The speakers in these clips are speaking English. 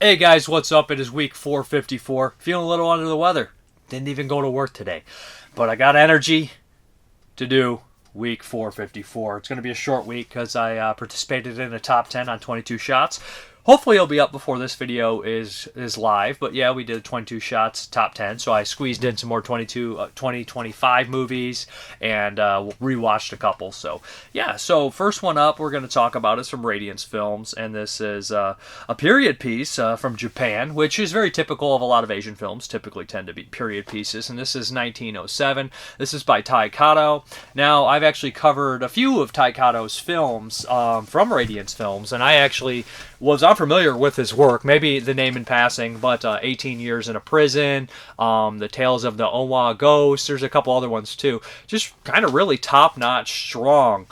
Hey guys, what's up? It is week 454. Feeling a little under the weather. Didn't even go to work today. But I got energy to do week 454. It's going to be a short week because I participated in a top 10 on 22 shots. Hopefully it'll be up before this video is live, but yeah, we did 22 shots, top 10, so I squeezed in some more 2025 movies and rewatched a couple. So yeah, so first one up we're going to talk about is from Radiance Films, and this is a period piece from Japan, which is very typical of a lot of Asian films, typically tend to be period pieces, and this is 1907. This is by Katō. Now, I've actually covered a few of Katō's films from Radiance Films, and I actually was unfamiliar with his work, maybe the name in passing, but 18 Years in a Prison, The Tales of the Onwa Ghost, there's a couple other ones too. Just kind of really top-notch, strong,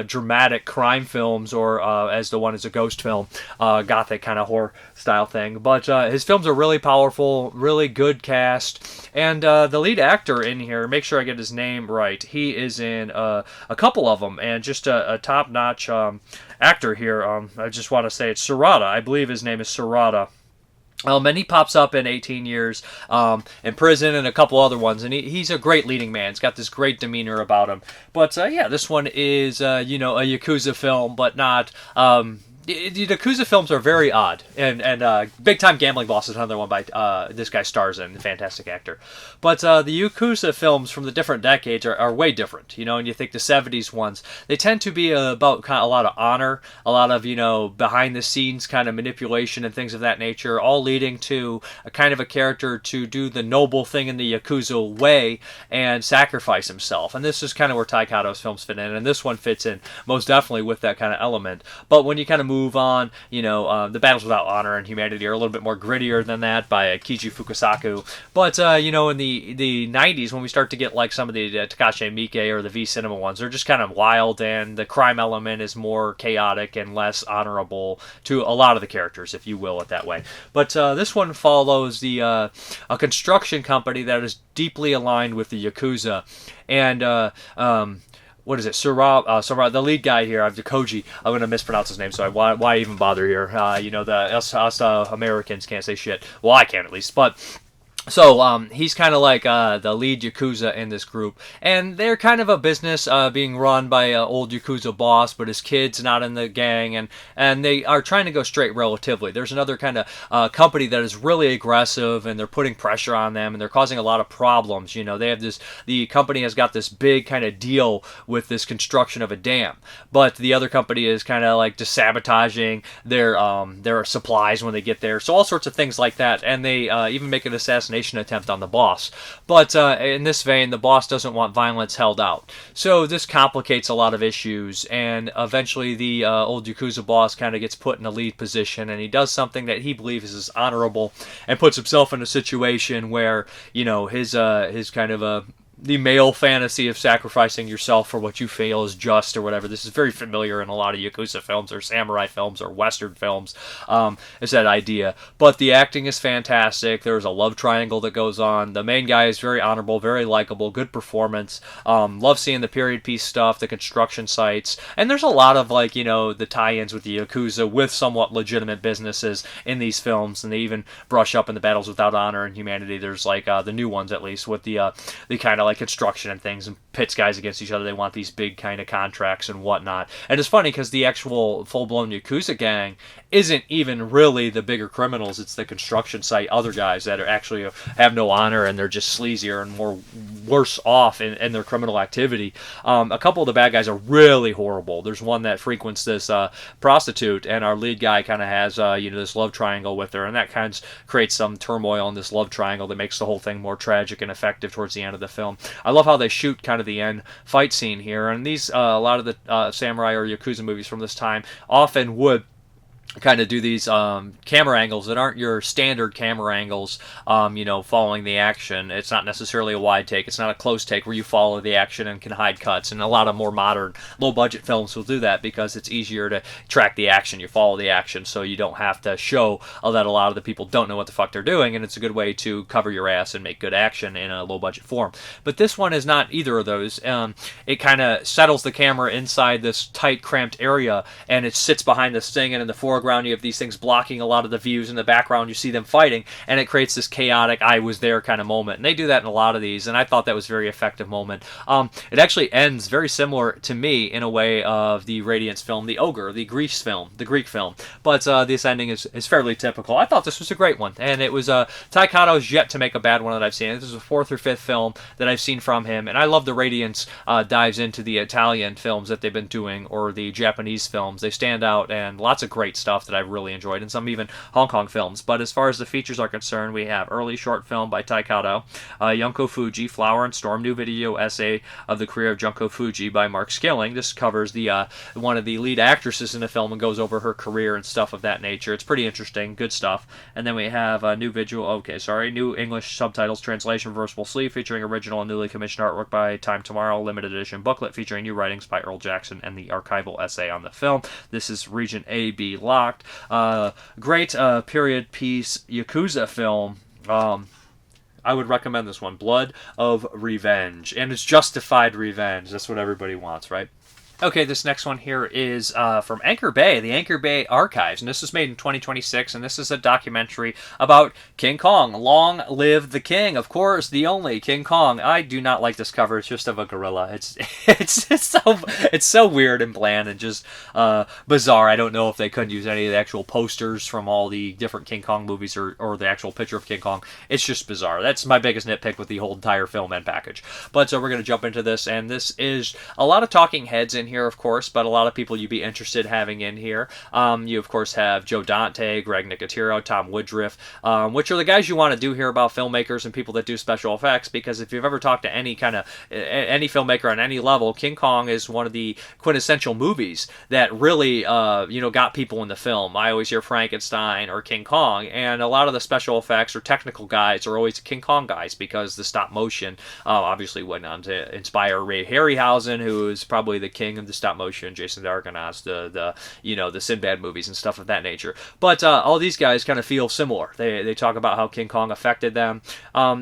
dramatic crime films, or as the one is a ghost film, gothic kind of horror style thing. But his films are really powerful, really good cast, and the lead actor in here, make sure I get his name right, he is in a couple of them, and just a top-notch actor here. I just want to say it's Sarada. I believe his name is Sarada. And he pops up in 18 Years in Prison and a couple other ones, and he's a great leading man. He's got this great demeanor about him. But yeah, this one is, a Yakuza film, but not... The Yakuza films are very odd, and Big Time Gambling Boss is another one by this guy stars in, fantastic actor. But the Yakuza films from the different decades are way different, and you think the 70s ones, they tend to be about kind of a lot of honor, a lot of, behind the scenes kind of manipulation and things of that nature, all leading to a kind of a character to do the noble thing in the Yakuza way and sacrifice himself. And this is kind of where Katō's films fit in, and this one fits in most definitely with that kind of element. But when you kind of move on, The Battles Without Honor and Humanity are a little bit more grittier than that by Keiji Fukasaku. But, in the 90s, when we start to get like some of the Takashi Miike or the V Cinema ones, they're just kind of wild, and the crime element is more chaotic and less honorable to a lot of the characters, if you will it that way. But this one follows a construction company that is deeply aligned with the Yakuza, and what is it? Sarab, the lead guy here, the Koji. I'm going to mispronounce his name, so why even bother here? Us Americans can't say shit. Well, I can at least, but... So, he's kind of like the lead Yakuza in this group, and they're kind of a business being run by an old Yakuza boss, but his kid's not in the gang, and they are trying to go straight relatively. There's another kind of company that is really aggressive, and they're putting pressure on them, and they're causing a lot of problems. They have the company has got this big kind of deal with this construction of a dam, but the other company is kind of like just sabotaging their supplies when they get there, so all sorts of things like that, and they even make an assassination attempt on the boss. But in this vein, the boss doesn't want violence held out. So this complicates a lot of issues, and eventually the old Yakuza boss kind of gets put in a lead position, and he does something that he believes is honorable, and puts himself in a situation where, his kind of the male fantasy of sacrificing yourself for what you feel is just or whatever. This is very familiar in a lot of Yakuza films or samurai films or Western films, is that idea. But the acting is fantastic. There's a love triangle that goes on. The main guy is very honorable, very likable, good performance. Love seeing the period piece stuff, the construction sites. And there's a lot of, the tie-ins with the Yakuza with somewhat legitimate businesses in these films. And they even brush up in the Battles Without Honor and Humanity. There's, the new ones, at least, with the kind of, construction and things, and pits guys against each other. They want these big kind of contracts and whatnot. And it's funny because the actual full-blown Yakuza gang isn't even really the bigger criminals. It's the construction site other guys that are actually have no honor, and they're just sleazier and worse off in their criminal activity. A couple of the bad guys are really horrible. There's one that frequents this prostitute, and our lead guy kind of has this love triangle with her, and that kind of creates some turmoil in this love triangle that makes the whole thing more tragic and effective towards the end of the film. I love how they shoot kind of the end fight scene here, and these a lot of the samurai or Yakuza movies from this time often would kind of do these camera angles that aren't your standard camera angles, following the action. It's not necessarily a wide take. It's not a close take where you follow the action and can hide cuts. And a lot of more modern, low-budget films will do that because it's easier to track the action. You follow the action, so you don't have to show that a lot of the people don't know what the fuck they're doing, and it's a good way to cover your ass and make good action in a low-budget form. But this one is not either of those. It kind of settles the camera inside this tight, cramped area, and it sits behind this thing, and in the foreground foreground you have these things blocking a lot of the views. In the background you see them fighting, and it creates this chaotic I was there kind of moment. And they do that in a lot of these, and I thought that was a very effective moment. It actually ends very similar to me in a way of the Radiance film, The Ogre, the Greek film. But this ending is fairly typical. I thought this was a great one, and it was Katō's yet to make a bad one that I've seen. This is the 4th or 5th film that I've seen from him, and I love the Radiance dives into the Italian films that they've been doing, or the Japanese films. They stand out, and lots of great stuff that I've really enjoyed, and some even Hong Kong films. But as far as the features are concerned, we have early short film by Katō, Yunko Fuji, Flower and Storm, new video essay of the career of Junko Fuji by Mark Skilling. This covers the one of the lead actresses in the film and goes over her career and stuff of that nature. It's pretty interesting, good stuff. And then we have a new new English subtitles, translation, reversible sleeve, featuring original and newly commissioned artwork by Time Tomorrow, limited edition booklet featuring new writings by Earl Jackson and the archival essay on the film. This is Region A-B locked. Great period piece Yakuza film. I would recommend this one, Blood of Revenge. And it's justified revenge. That's what everybody wants, right? Okay, this next one here is from Anchor Bay, the Anchor Bay Archives, and this was made in 2026, and this is a documentary about King Kong. Long live the king, of course, the only King Kong. I do not like this cover. It's just of a gorilla. It's so weird and bland and just bizarre. I don't know if they couldn't use any of the actual posters from all the different King Kong movies or the actual picture of King Kong. It's just bizarre. That's my biggest nitpick with the whole entire film and package. But so we're going to jump into this, and this is a lot of talking heads in here, of course, but a lot of people you'd be interested having in here. You, of course, have Joe Dante, Greg Nicotero, Tom Woodruff, which are the guys you want to do hear about filmmakers and people that do special effects, because if you've ever talked to any filmmaker on any level, King Kong is one of the quintessential movies that really, got people in the film. I always hear Frankenstein or King Kong, and a lot of the special effects or technical guys are always King Kong guys, because the stop motion obviously went on to inspire Ray Harryhausen, who is probably the king of the stop motion, Jason the Argonauts, the Sinbad movies and stuff of that nature. But all these guys kind of feel similar. They talk about how King Kong affected them.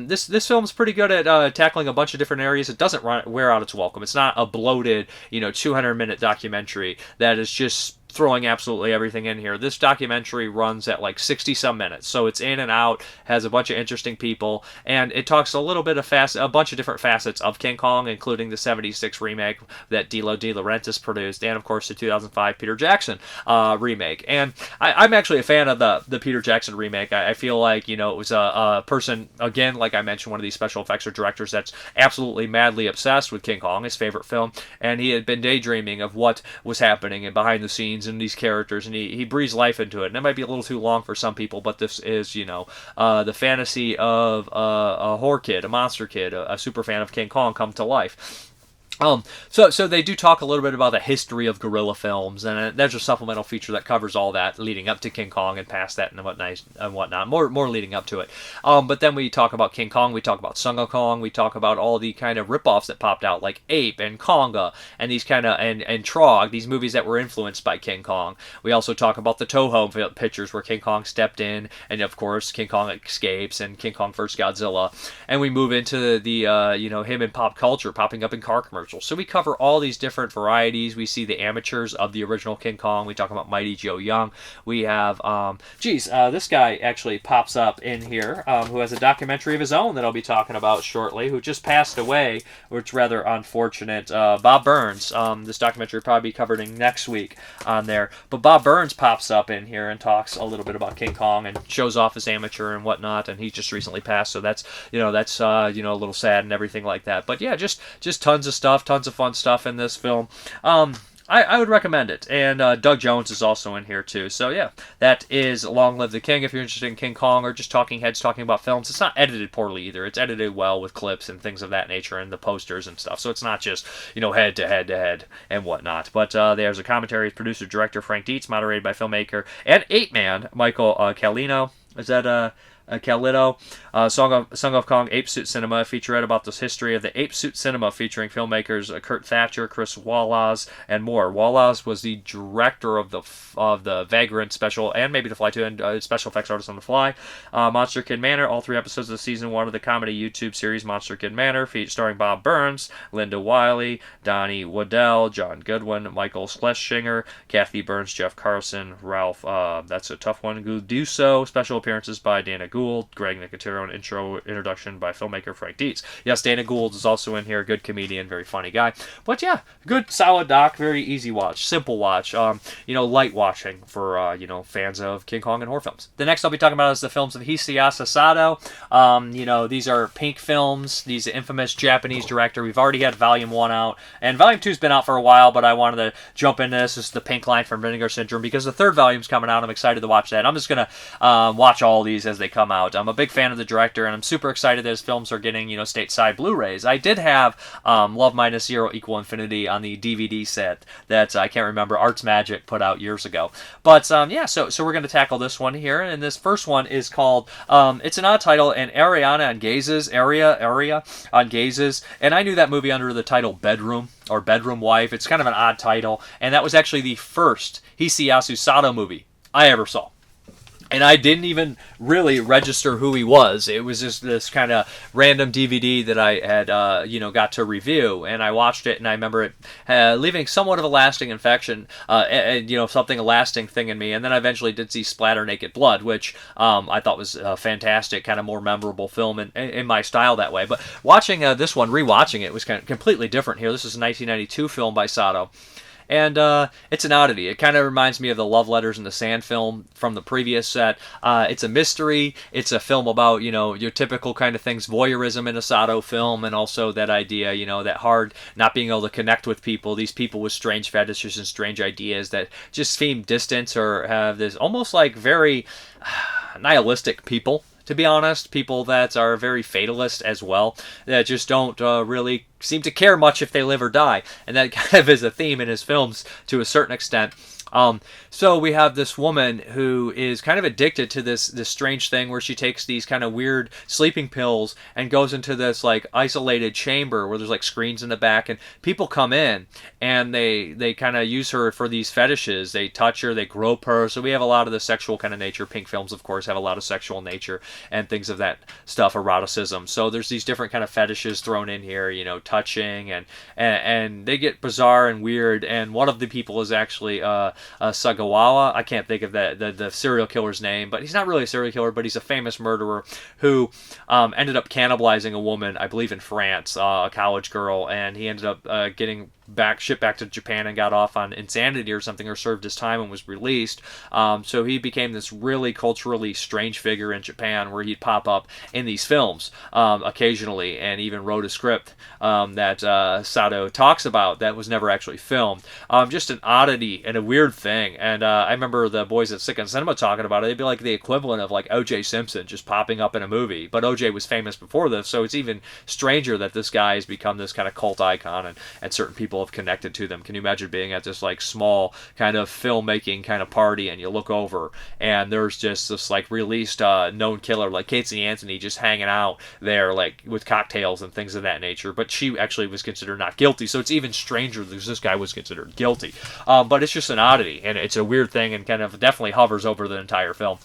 This film's pretty good at tackling a bunch of different areas. It doesn't wear out its welcome. It's not a bloated, 200-minute documentary that is just throwing absolutely everything in here. This documentary runs at like 60-some minutes, so it's in and out, has a bunch of interesting people, and it talks a little bit of a bunch of different facets of King Kong, including the 76 remake that Dilo De Laurentiis produced, and of course the 2005 Peter Jackson remake. And I'm actually a fan of the Peter Jackson remake. I feel like, it was a person, again, like I mentioned, one of these special effects or directors that's absolutely madly obsessed with King Kong, his favorite film, and he had been daydreaming of what was happening and behind the scenes and these characters, and he breathes life into it. And it might be a little too long for some people, but this is, the fantasy of a horror kid, a monster kid, a super fan of King Kong come to life. So they do talk a little bit about the history of guerrilla films, and there's a supplemental feature that covers all that leading up to King Kong and past that and whatnot. More leading up to it. But then we talk about King Kong, we talk about Sunga Kong, we talk about all the kind of ripoffs that popped out, like Ape and Konga, and these kind of and Trog, these movies that were influenced by King Kong. We also talk about the Toho pictures where King Kong stepped in, and of course King Kong escapes, and King Kong vs. Godzilla, and we move into the him in pop culture, popping up in car commercials. So we cover all these different varieties. We see the amateurs of the original King Kong. We talk about Mighty Joe Young. We have, this guy actually pops up in here, who has a documentary of his own that I'll be talking about shortly, who just passed away, which is rather unfortunate. Bob Burns. This documentary will probably be covered next week on there. But Bob Burns pops up in here and talks a little bit about King Kong and shows off his amateur and whatnot, and he just recently passed, so that's a little sad and everything like that. But yeah, just tons of stuff, tons of fun stuff in this film. I would recommend it. And Doug Jones is also in here too. So yeah, that is Long Live the King if you're interested in King Kong or just talking heads talking about films. It's not edited poorly either. It's edited well with clips and things of that nature and the posters and stuff. So it's not just, head to head and whatnot. But there's a commentary, producer, director Frank Dietz, moderated by filmmaker and Ape Man Michael Calino. Is that Kalito, Song of Kong, Ape Suit Cinema, a featurette about the history of the Ape Suit Cinema featuring filmmakers Kurt Thatcher, Chris Wallace, and more. Wallace was the director of the Vagrant special, and maybe The Fly too, and special effects artist on The Fly. Monster Kid Manor, all 3 episodes of season 1 of the comedy YouTube series Monster Kid Manor, starring Bob Burns, Linda Wiley, Donnie Waddell, John Goodwin, Michael Schlesinger, Kathy Burns, Jeff Carson, Ralph, that's a tough one, Guduso, special appearances by Dana Gould, Greg Nicotero, and introduction by filmmaker Frank Dietz. Yes, Dana Gould is also in here, good comedian, very funny guy. But yeah, good solid doc, very easy watch, simple watch, light watching for, fans of King Kong and horror films. The next I'll be talking about is the films of Hisayasu Sato. These are Pink films. He's an infamous Japanese director. We've already had Volume 1 out, and Volume 2's been out for a while, but I wanted to jump into this. This is the Pink Line from Vinegar Syndrome, because the 3rd volume's coming out. I'm excited to watch that. I'm just going to watch all these as they come out. I'm a big fan of the director, and I'm super excited that his films are getting, stateside Blu-rays. I did have Love Minus Zero Equal Infinity on the DVD set that I can't remember, Arts Magic put out years ago. But, so we're going to tackle this one here, and this first one is called, it's an odd title, and Ariana on Gazes, Aria on Gazes, and I knew that movie under the title Bedroom, or Bedroom Wife. It's kind of an odd title, and that was actually the first Hisayasu Sato movie I ever saw. And I didn't even really register who he was. It was just this kind of random DVD that I had, got to review. And I watched it, and I remember it leaving somewhat of a lasting infection, a lasting thing in me. And then I eventually did see Splatter Naked Blood, which I thought was a fantastic, kind of more memorable film in my style that way. But watching this one, rewatching it, was kind of completely different here. This is a 1992 film by Sato. And it's an oddity. It kind of reminds me of the Love Letters in the Sand film from the previous set. It's a mystery. It's a film about, your typical kind of things, voyeurism in a Sato film, and also that idea, that hard not being able to connect with people, these people with strange fetishes and strange ideas that just seem distant or have this almost like very nihilistic people. To be honest, people that are very fatalist as well, that just don't really seem to care much if they live or die. And that kind of is a theme in his films to a certain extent. So we have this woman who is kind of addicted to this strange thing where she takes these kind of weird sleeping pills and goes into this like isolated chamber where there's like screens in the back, and people come in and they kind of use her for these fetishes. They touch her, they grope her. So we have a lot of the sexual kind of nature. Pink films, of course, have a lot of sexual nature and things of that stuff, eroticism. So there's these different kind of fetishes thrown in here, touching, and they get bizarre and weird. And one of the people is actually Sagawa. I can't think of the serial killer's name, but he's not really a serial killer, but he's a famous murderer who ended up cannibalizing a woman, I believe in France, a college girl, and he ended up getting shipped back to Japan and got off on insanity or something, or served his time and was released. So he became this really culturally strange figure in Japan, where he'd pop up in these films occasionally, and even wrote a script that Sato talks about that was never actually filmed. Just an oddity and a weird thing. And I remember the boys at Sick and Cinema talking about it. They'd be like the equivalent of like O.J. Simpson just popping up in a movie. But O.J. was famous before this, so it's even stranger that this guy has become this kind of cult icon, and certain people have connected to them. Can you imagine being at this like small kind of filmmaking kind of party, and you look over and there's just this like released known killer like Casey Anthony just hanging out there like with cocktails and things of that nature, but she actually was considered not guilty, so it's even stranger because this guy was considered guilty. But it's just an oddity, and it's a weird thing, and kind of definitely hovers over the entire film.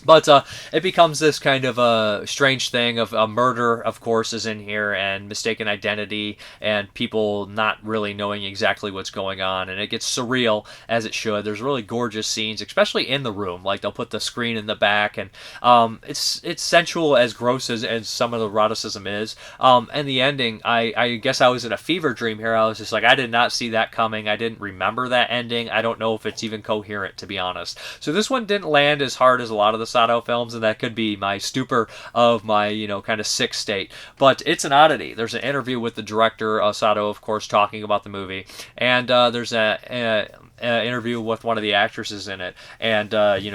But it becomes this kind of a strange thing of a murder, of course, is in here, and mistaken identity, and people not really knowing exactly what's going on, and it gets surreal, as it should. There's really gorgeous scenes, especially in the room. Like, they'll put the screen in the back, and it's sensual, as gross as some of the eroticism is. And the ending, I guess I was in a fever dream here. I was just like, I did not see that coming. I didn't remember that ending. I don't know if it's even coherent, to be honest. So this one didn't land as hard as a lot of the Sato films, and that could be my stupor of my, kind of sick state. But it's an oddity. There's an interview with the director, Sato, of course, talking about the movie, and there's interview with one of the actresses in it, and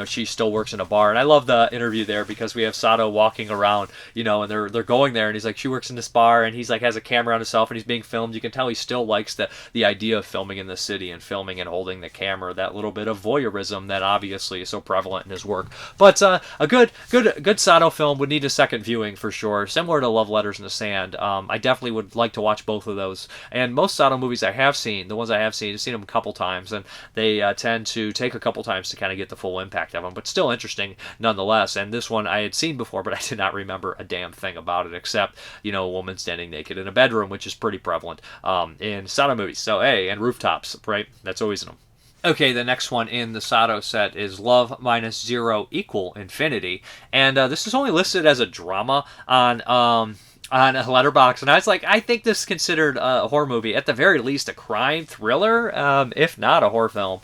she still works in a bar, and I love the interview there because we have Sato walking around, and they're going there, and he's like, she works in this bar, and he's like has a camera on himself, and he's being filmed. You can tell he still likes the idea of filming in the city and filming and holding the camera, that little bit of voyeurism that obviously is so prevalent in his work. But a good Sato film would need a second viewing for sure, similar to Love Letters in the Sand. I definitely would like to watch both of those. And most Sato movies I have seen, the ones I've seen them a couple times, and they tend to take a couple times to kind of get the full impact of them, but still interesting nonetheless. And this one I had seen before, but I did not remember a damn thing about it except, a woman standing naked in a bedroom, which is pretty prevalent in Sato movies. So, hey, and rooftops, right? That's always in them. Okay, the next one in the Sato set is Love Minus Zero Equal Infinity, and this is only listed as a drama on Letterboxd, and I was like, I think this is considered a horror movie, at the very least a crime thriller, if not a horror film.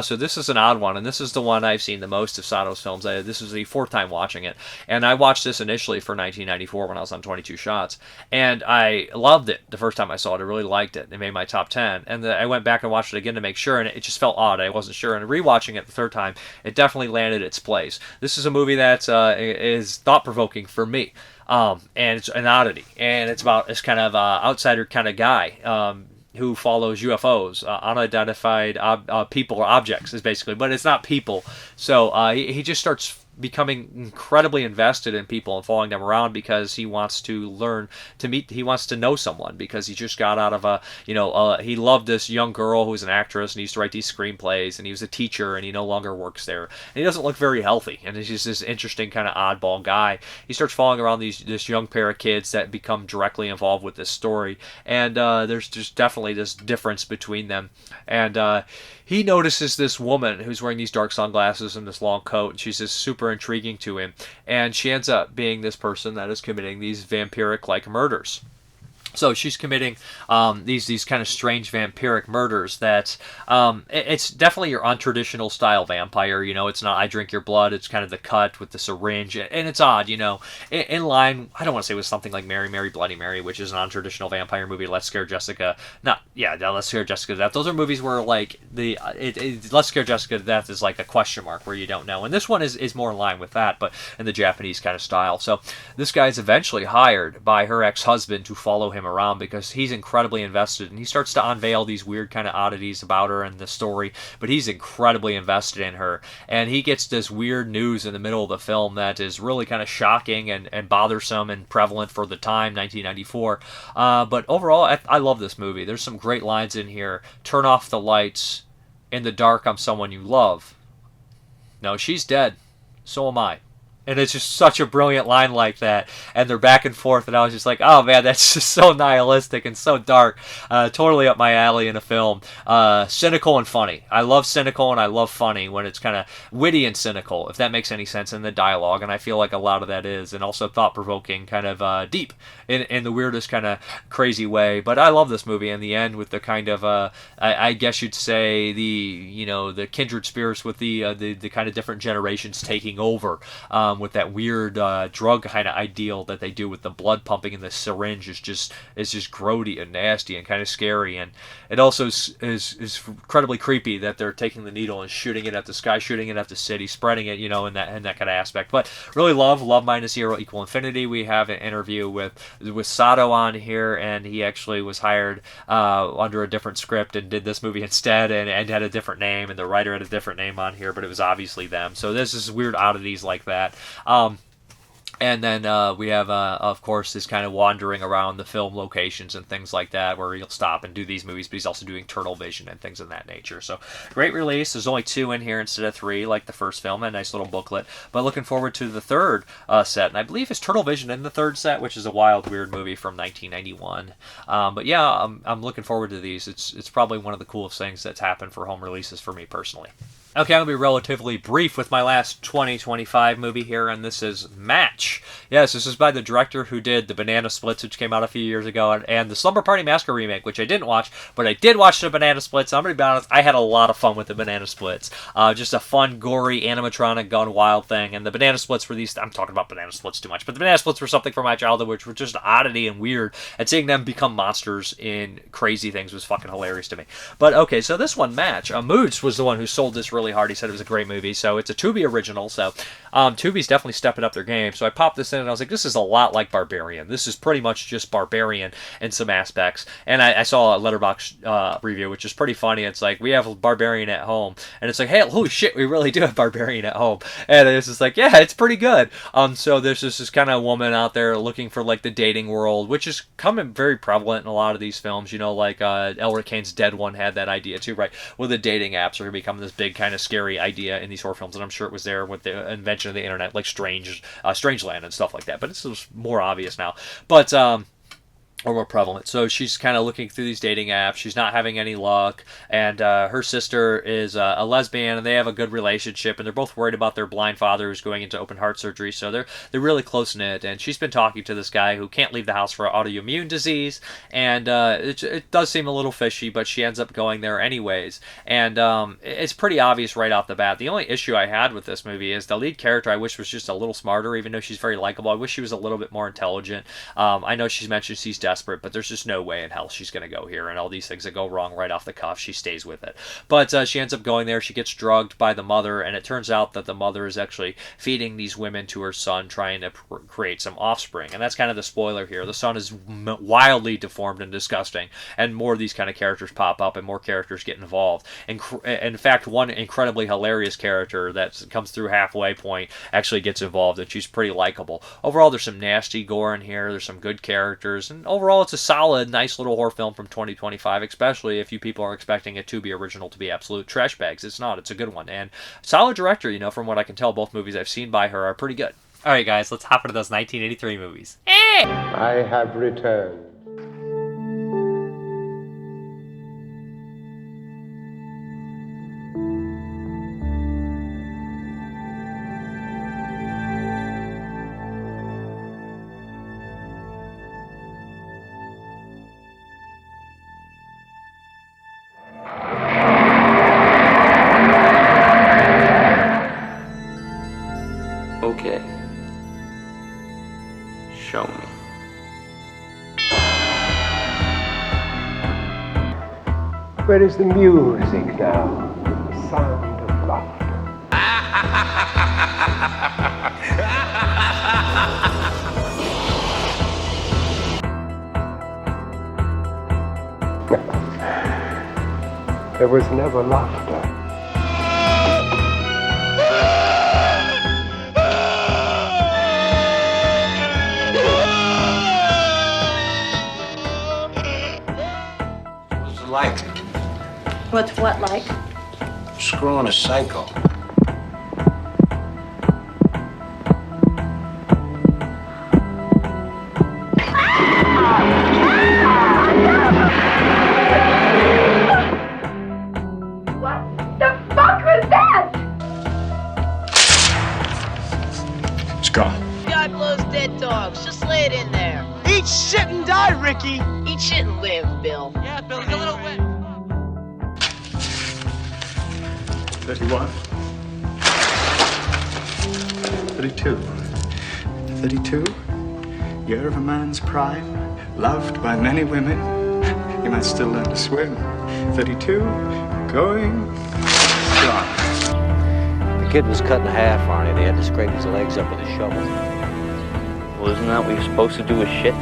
So this is an odd one, and this is the one I've seen the most of Sato's films. This is the fourth time watching it, and I watched this initially for 1994 when I was on 22 Shots, and I loved it the first time I saw it. I really liked it. It made my top 10, and I went back and watched it again to make sure, and it just felt odd. I wasn't sure, and rewatching it the third time, it definitely landed its place. This is a movie that is thought-provoking for me. And it's an oddity, and it's about this kind of outsider kind of guy who follows UFOs, unidentified people or objects, is basically, but it's not people. So he just starts becoming incredibly invested in people and following them around because he wants to learn to meet, he wants to know someone, because he just got out of he loved this young girl who was an actress, and he used to write these screenplays, and he was a teacher, and he no longer works there, and he doesn't look very healthy, and he's just this interesting kind of oddball guy. He starts following around this young pair of kids that become directly involved with this story, and there's just definitely this difference between them, and he notices this woman who's wearing these dark sunglasses and this long coat, and she's just super intriguing to him. And she ends up being this person that is committing these vampiric-like murders. So she's committing these kind of strange vampiric murders that it's definitely your untraditional style vampire. It's not I drink your blood. It's kind of the cut with the syringe, and it's odd. In line. I don't want to say it was something like Mary, Mary, Bloody Mary, which is an untraditional vampire movie. Let's Scare Jessica. Let's Scare Jessica to Death. Those are movies where like Let's Scare Jessica to Death is like a question mark where you don't know, and this one is more in line with that, but in the Japanese kind of style. So this guy's eventually hired by her ex-husband to follow him around because he's incredibly invested, and he starts to unveil these weird kind of oddities about her and the story, but he's incredibly invested in her, and he gets this weird news in the middle of the film that is really kind of shocking and bothersome and prevalent for the time, 1994. But overall, I love this movie. There's some great lines in here. Turn off the lights. In the dark, I'm someone you love. No, she's dead. So am I. And it's just such a brilliant line like that. And they're back and forth, and I was just like, oh man, that's just so nihilistic and so dark. Totally up my alley in a film. Cynical and funny. I love cynical and I love funny when it's kind of witty and cynical, if that makes any sense in the dialogue. And I feel like a lot of that is. And also thought-provoking, kind of deep in the weirdest kind of crazy way. But I love this movie in the end with the kind of, I guess you'd say, the kindred spirits with the kind of different generations taking over. With that weird drug kind of ideal that they do with the blood pumping in the syringe is just grody and nasty and kind of scary, and it also is incredibly creepy that they're taking the needle and shooting it at the sky, shooting it at the city, spreading it, in that kind of aspect. But really love Minus Zero Equal Infinity. We have an interview with Sato on here, and he actually was hired under a different script and did this movie instead, and had a different name, and the writer had a different name on here, but it was obviously them. So this is weird oddities like that. And then we have, of course, this kind of wandering around the film locations and things like that, where he'll stop and do these movies, but he's also doing Tunnel Vision and things of that nature. So, great release. There's only 2 in here instead of 3, like the first film, and a nice little booklet. But looking forward to the third set, and I believe it's Tunnel Vision in the third set, which is a wild, weird movie from 1991. But yeah, I'm looking forward to these. It's probably one of the coolest things that's happened for home releases for me personally. Okay, I'm going to be relatively brief with my last 2025 movie here, and this is Match. Yes, this is by the director who did the Banana Splits, which came out a few years ago, and the Slumber Party Massacre remake, which I didn't watch, but I did watch the Banana Splits. I'm going to be honest, I had a lot of fun with the Banana Splits. Just a fun, gory, animatronic, gone wild thing, and the Banana Splits were these... I'm talking about Banana Splits too much, but the Banana Splits were something from my childhood, which were just an oddity and weird, and seeing them become monsters in crazy things was fucking hilarious to me. But okay, so this one, Match, Moods was the one who sold this really hard. He said it was a great movie. So it's a Tubi original. So Tubi's definitely stepping up their game. So I popped this in and I was like, this is a lot like Barbarian. This is pretty much just Barbarian in some aspects. And I saw a Letterboxd review, which is pretty funny. It's like, we have Barbarian at home. And it's like, hey, holy shit, we really do have Barbarian at home. And it's just like, yeah, it's pretty good. So there's this kind of woman out there looking for like the dating world, which is coming very prevalent in a lot of these films. You know, like Elric Kane's Dead One had that idea too, right? Where the dating apps are becoming this big kind of scary idea in these horror films, and I'm sure it was there with the invention of the internet, like Strangeland and stuff like that. But it's more obvious now. But or more prevalent. So she's kind of looking through these dating apps. She's not having any luck, and her sister is a lesbian, and they have a good relationship, and they're both worried about their blind father who's going into open heart surgery. So they're really close knit, and she's been talking to this guy who can't leave the house for autoimmune disease, and it does seem a little fishy, but she ends up going there anyways. And it's pretty obvious right off the bat. The only issue I had with this movie is the lead character I wish was just a little smarter, even though she's very likable. I wish she was a little bit more intelligent. I know she's mentioned she's desperate, but there's just no way in hell she's going to go here, and all these things that go wrong right off the cuff, she stays with it. But she ends up going there. She gets drugged by the mother, and it turns out that the mother is actually feeding these women to her son, trying to create some offspring. And that's kind of the spoiler here. The son is wildly deformed and disgusting, and more of these kind of characters pop up, and more characters get involved. And in fact, one incredibly hilarious character that comes through halfway point actually gets involved, and she's pretty likable. Overall, there's some nasty gore in here. There's some good characters, and overall, it's a solid, nice little horror film from 2025, especially if you people are expecting a Tubi original to be absolute trash bags. It's not. It's a good one. And solid director, you know, from what I can tell, both movies I've seen by her are pretty good. All right, guys, let's hop into those 1983 movies. I have returned. Okay. Show me. Where is the music now? The sound of laughter. There was never laughter. Like What's what like? screwing a psycho. What the fuck was that? It's gone. Guy blows dead dogs. Just lay it in there. Eat shit and die, Ricky! Eat shit and live, Bill. Yeah, Bill, he's a little wet. 31. 32. 32. Year of a man's prime, loved by many women. He might still learn to swim. 32. Going. Gone. The kid was cut in half, Arnie. They had to scrape his legs up with a shovel. Well, isn't that what you're supposed to do with shit?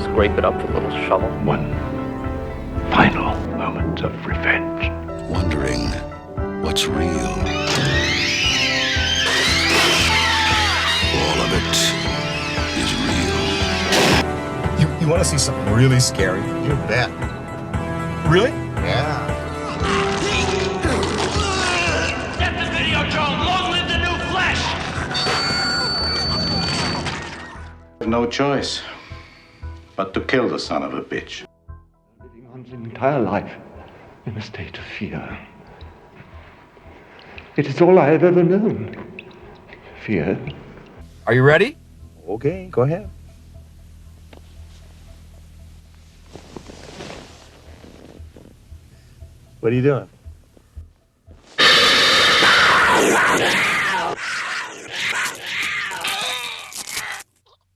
Scrape it up with a little shovel? One final moment of revenge. Wondering what's real. All of it is real. You want to see something really scary? You bet. Really? Yeah. Get the video, Joe! Long live the new flesh! No choice but to kill the son of a bitch. Living one's entire life in a state of fear. It is all I have ever known. Fear. Are you ready? Okay, go ahead. What are you doing?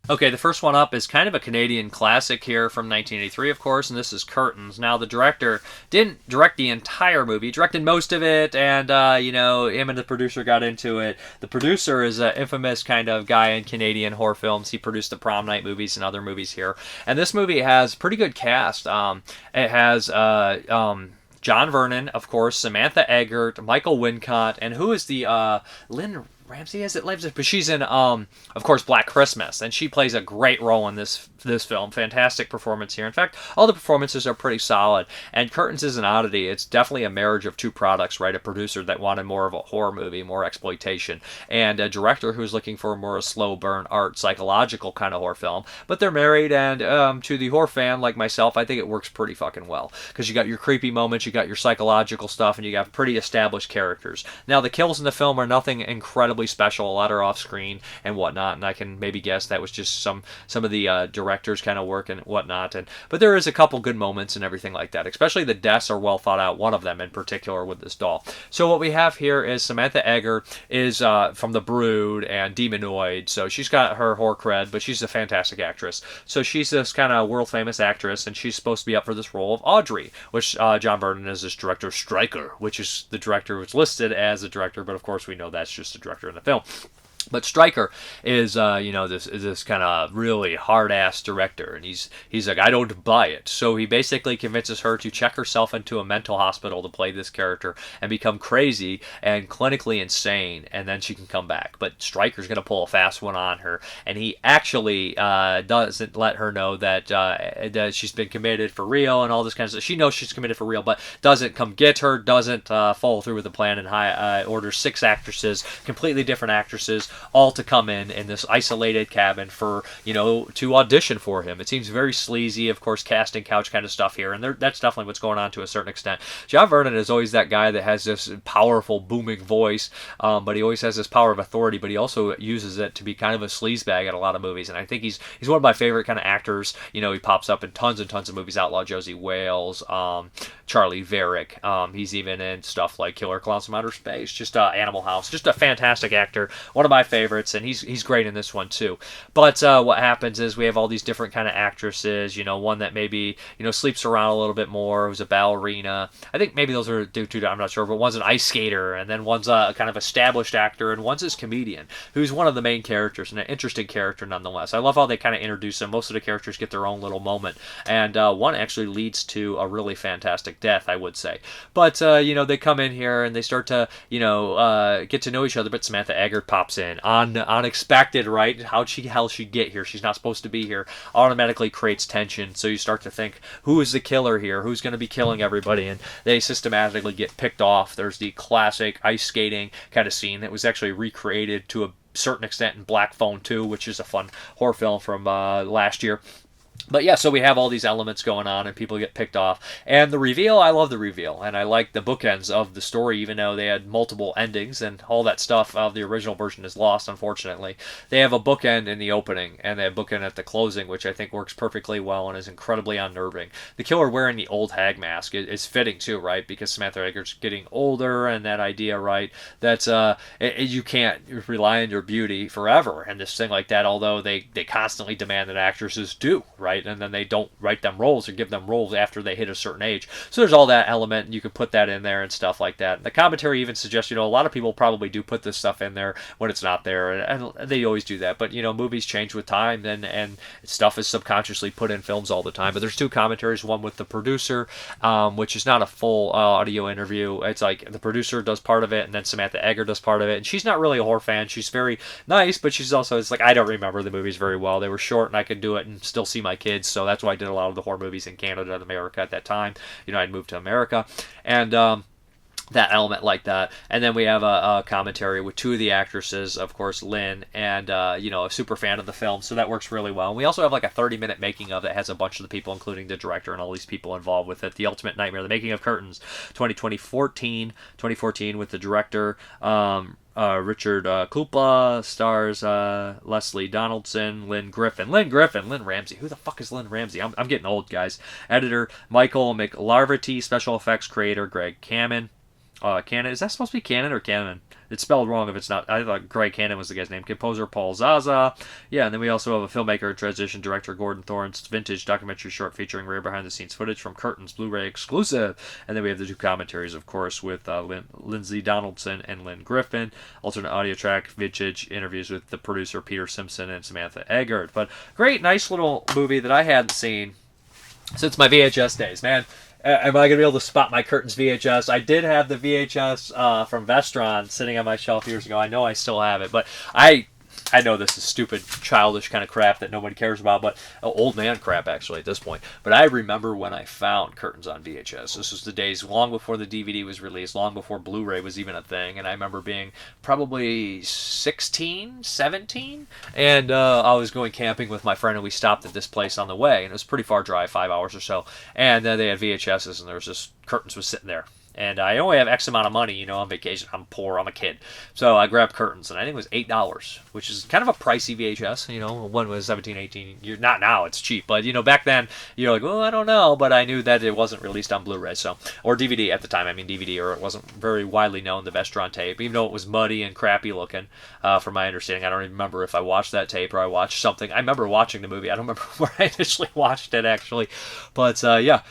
Okay, the first one up is kind of a Canadian classic here from 1983, of course, and this is Curtains. Now, the director didn't direct the entire movie, he directed most of it, and, him and the producer got into it. The producer is an infamous kind of guy in Canadian horror films. He produced the Prom Night movies and other movies here. And this movie has a pretty good cast. It has John Vernon, of course, Samantha Eggert, Michael Wincott, and who is the Lynn Ramsey, is it? But she's in, of course, Black Christmas, and she plays a great role in this film. Fantastic performance here. In fact, all the performances are pretty solid, and Curtains is an oddity. It's definitely a marriage of two products, right? A producer that wanted more of a horror movie, more exploitation, and a director who's looking for more a slow burn art, psychological kind of horror film. But they're married, and to the horror fan like myself, I think it works pretty fucking well, because you got your creepy moments, you got your psychological stuff, and you got pretty established characters. Now, the kills in the film are nothing incredibly special. A lot are off screen and whatnot, and I can maybe guess that was just some of the directors kind of work and whatnot. But there is a couple good moments and everything like that. Especially the deaths are well thought out. One of them in particular with this doll. So what we have here is Samantha Egger is from The Brood and Demonoid. So she's got her horror cred, but she's a fantastic actress. So she's this kind of world famous actress, and she's supposed to be up for this role of Audrey, which John Vernon is this director Stryker, which is the director who's listed as a director, but of course we know that's just a director in the film. But Stryker is, this kind of really hard-ass director, and he's like, I don't buy it. So he basically convinces her to check herself into a mental hospital to play this character and become crazy and clinically insane, and then she can come back. But Stryker's going to pull a fast one on her, and he actually doesn't let her know that she's been committed for real and all this kind of stuff. She knows she's committed for real, but doesn't come get her, doesn't follow through with the plan, and orders 6 actresses, completely different actresses, all to come in this isolated cabin for, to audition for him. It seems very sleazy, of course, casting couch kind of stuff here, and that's definitely what's going on to a certain extent. John Vernon is always that guy that has this powerful, booming voice, but he always has this power of authority, but he also uses it to be kind of a sleazebag in a lot of movies, and I think he's one of my favorite kind of actors. He pops up in tons and tons of movies, Outlaw Josie Wales, Charlie Varick. He's even in stuff like Killer Clowns from Outer Space, just Animal House, just a fantastic actor, one of my favorites, and he's great in this one too. But what happens is we have all these different kind of actresses, one that maybe sleeps around a little bit more, who's a ballerina. I think maybe those are due to, I'm not sure, but one's an ice skater, and then one's a kind of established actor, and one's this comedian who's one of the main characters, and an interesting character nonetheless. I love how they kind of introduce them. Most of the characters get their own little moment, and one actually leads to a really fantastic death, I would say. But they come in here and they start to get to know each other. But Samantha Eggert pops in unexpected, right? How'd she get here? She's not supposed to be here. Automatically creates tension. So you start to think, who is the killer here? Who's going to be killing everybody? And they systematically get picked off. There's the classic ice skating kind of scene that was actually recreated to a certain extent in Black Phone 2, which is a fun horror film from last year. But yeah, so we have all these elements going on, and people get picked off. And the reveal, I love the reveal, and I like the bookends of the story, even though they had multiple endings, and all that stuff of the original version is lost, unfortunately. They have a bookend in the opening, and they have a bookend at the closing, which I think works perfectly well and is incredibly unnerving. The killer wearing the old hag mask is fitting too, right? Because Samantha Eggert's getting older, and that idea, right, that you can't rely on your beauty forever, and this thing like that, although they constantly demand that actresses do, right? And then they don't write them roles or give them roles after they hit a certain age. So there's all that element, and you could put that in there and stuff like that. The commentary even suggests, a lot of people probably do put this stuff in there when it's not there, and they always do that. But, movies change with time, and stuff is subconsciously put in films all the time. But there's 2 commentaries, one with the producer, which is not a full audio interview. It's like the producer does part of it, and then Samantha Egger does part of it. And she's not really a horror fan. She's very nice, but she's also, it's like, I don't remember the movies very well. They were short, and I could do it and still see my kids, so that's why I did a lot of the horror movies in Canada and America at that time. I'd moved to America, and that element like that. And then we have a commentary with two of the actresses, of course, Lynn, and, a super fan of the film, so that works really well. And we also have like a 30-minute making of that has a bunch of the people, including the director and all these people involved with it. The Ultimate Nightmare, The Making of Curtains, 2014 with the director, Richard Kulpa, stars Leslie Donaldson, Lynn Ramsey. Who the fuck is Lynn Ramsey? I'm getting old, guys. Editor, Michael McLarverty. Special effects creator, Greg Cannon. Is that supposed to be Cannon or Cannon? It's spelled wrong if it's not. I thought Greg Cannon was the guy's name. Composer, Paul Zaza. Yeah, and then we also have a filmmaker and transition director, Gordon Thorne's vintage documentary short featuring rare behind-the-scenes footage from Curtains, Blu-ray exclusive. And then we have the two commentaries, of course, with Lindsay Donaldson and Lynn Griffin. Alternate audio track, vintage interviews with the producer, Peter Simpson and Samantha Eggert. But great, nice little movie that I hadn't seen since my VHS days, man. Am I going to be able to spot my Curtains VHS? I did have the VHS from Vestron sitting on my shelf years ago. I know I still have it, but I know this is stupid, childish kind of crap that nobody cares about, but old man crap, actually, at this point. But I remember when I found Curtains on VHS. This was the days long before the DVD was released, long before Blu-ray was even a thing, and I remember being probably 16, 17, and I was going camping with my friend, and we stopped at this place on the way, and it was a pretty far drive, 5 hours or so, and they had VHSs, and there was just, Curtains was sitting there. And I only have X amount of money, on vacation. I'm poor. I'm a kid. So I grabbed Curtains, and I think it was $8, which is kind of a pricey VHS. One was 17, 18. Not now. It's cheap. But, back then, you're like, well, I don't know. But I knew that it wasn't released on Blu-ray. Or DVD at the time. I mean, DVD, or it wasn't very widely known, the Vestron tape. Even though it was muddy and crappy looking, from my understanding. I don't even remember if I watched that tape or I watched something. I remember watching the movie. I don't remember where I initially watched it, actually. But, yeah.